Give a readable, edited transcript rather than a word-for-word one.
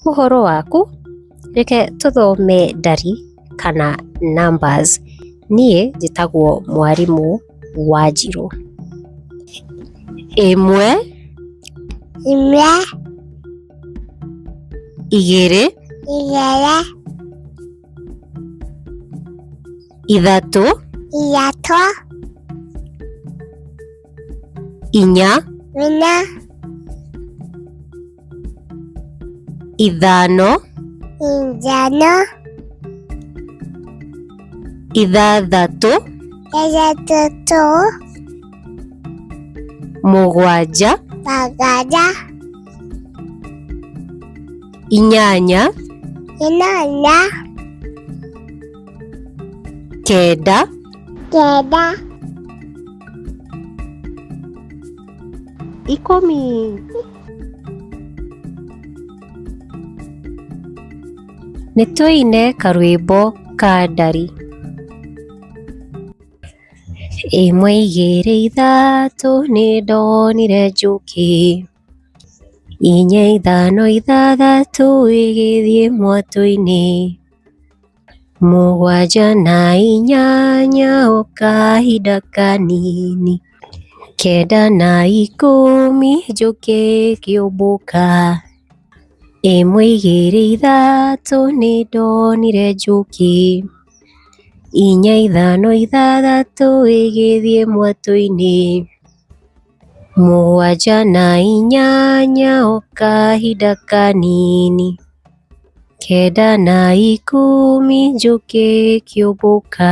Ũhoro waku? Reke tũthome ndari kana numbers. Niĩ njĩtagwo mwarimũ Wanjirũ. Imwe, igiri, ithatu, inya, ithano, ithathatu, mũgwanja, inyanya, kenda, ikũmi. Nĩtũine karwĩmbo ka ndari. Imwe, igiri, ithatu, nindonire njuki. Inya, ithano, ithathatu, igithie mwatu-ini. Mũgwanja na inyanya, o kahinda kanini. Kenda na ikũmi, njuki ĩkĩũmbũka. Imwe, igiri, ithatu, nindonire njuki. Inya, ithano, ithathatu, igithie mwatu-ini. Mũgwanja na inyanya, o kahinda kanini. Kenda na ikũmi, njuki ĩkĩũmbũka.